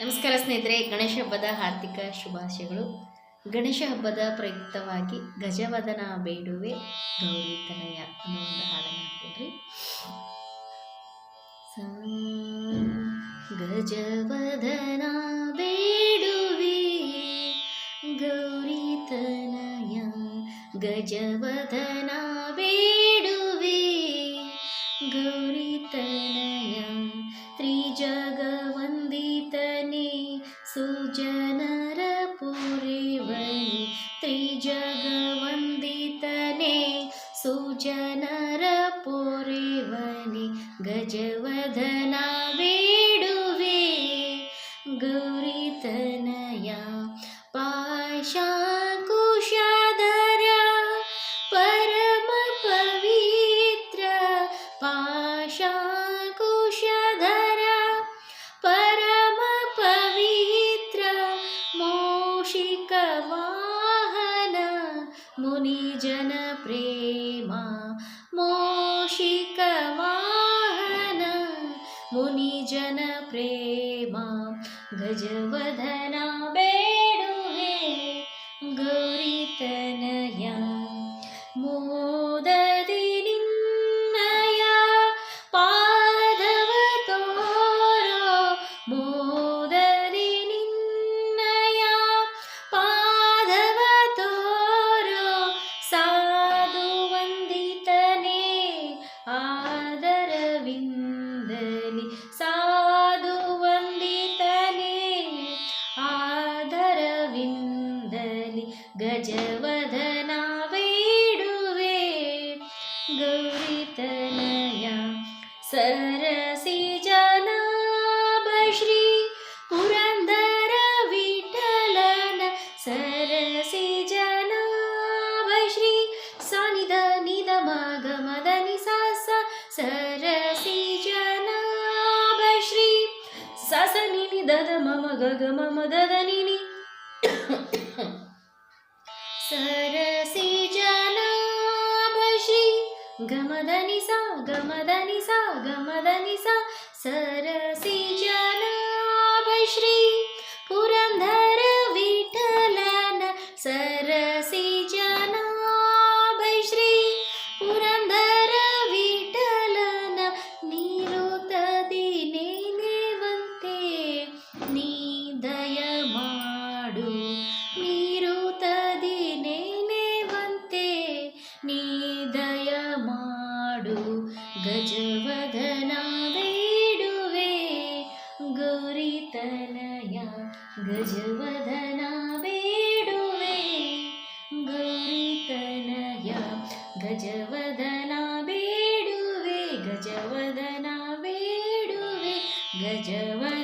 ನಮಸ್ಕಾರ ಸ್ನೇಹಿತರೆ, ಗಣೇಶ ಹಬ್ಬದ ಹಾರ್ದಿಕ ಶುಭಾಶಯಗಳು. ಗಣೇಶ ಹಬ್ಬದ ಪ್ರಯುಕ್ತವಾಗಿ ಗಜವದನ ಬೇಡುವೆ ಗೌರಿ ತನಯ ಅನ್ನೋ ಒಂದು ಹಾಡನ್ನು ಹಾಡ್ತೀನಿ. ಗಜವದನ ಬೇಡುವೆ ಗೌರಿ ತನಯ, ಗಜವದನ ಬೇಡುವೆ ಗೌರಿ ತನಯ, ತ್ರಿಜಗವಂದಿತನೇ ಸುಜನರ ಪುರೇವನಿ, ತ್ರಿಜಗವಂದಿತನೇ ಸುಜನರ ಪುರೇವನಿ, ಗಜವದನ ಬೇಡುವೆ ಗೌರಿ ತನಯ, ಪಾಶಾಂಕುಶಧರ ಪರಮ ಪವಿತ್ರ, ಪಾಶಾಂಕುಶಧರ ಪರಮ ಪವಿತ್ರ, ಮೂಷಿಕ ವಾಹನ ಮುನಿಜನ ಪ್ರೇಮ, ಮೂಷಿಕ ವಾಹನ ಮುನಿಜನ ಪ್ರೇಮ, ಗಜವದನ ಬೇಡುವೆ ಗೌರಿ ತನಯ, ಮೋದದಿ ನಿನ್ನಯ ಪಾದವ ತೋರೋ, ಮೋದದಿ ನಿನ್ನಯ ಪಾದವ ತೋರೋ, ಸಾಧು ವಂದಿತನೇ ಆದರವಿಂದಲಿ, ಸಾಧು ವಂದಿತನೇ ಆದರವಿಂದಲಿ, ಗಜವದನ ಬೇಡುವೆ ಗೌರಿ ತನಯ, ಸರಸಿ ಜನಾಭ ಶ್ರೀ ಪುರಂದರ ವಿಠಲನ, ಸರಸಿ ಜನಾಭ ಶ್ರೀ ಸಾನಿದ ನಿದ ಮಗ ಮದನಿ ಸಾಸ, ಸರಸಿ ಜನಾಭ ಶ್ರೀ ಸಸ ನಿನಿ ದದ ಮಮ ಗಗ ಮಮ ದದ ನಿನಿ, ಸರಸಿ ಜನಾಭ ಶ್ರೀ ಗಮದನಿ ಸಾ ಗಮದನಿ ಸಾ ಗಮದನಿ ಸಾ, ಸರಸಿ ಜನಾಭ ಶ್ರೀ ಪುರಂದರ ವಿಠಲನ, ಸರಸಿ ಜನಾಭ ಶ್ರೀ ಪುರಂದರ ವಿಠಲನ, ನೀರುತ್ತದಿ ನೇನೆವಂತೆ ನೀ ದಯ ಮಾಡು, ನೀರುತ್ತದಿ ನೇನೆವಂತೆ ನೀ ದಯ ಮಾಡು, ಗಜವದನ ಬೇಡುವೆ ಗೌರಿ ತನಯ, ಗಜವದನ ಬೇಡುವೆ ಗೌರಿ ತನಯ, ಗಜವದನ ಬೇಡುವೆ, ಗಜವದನ ಬೇಡುವೆ, ಗಜವದನ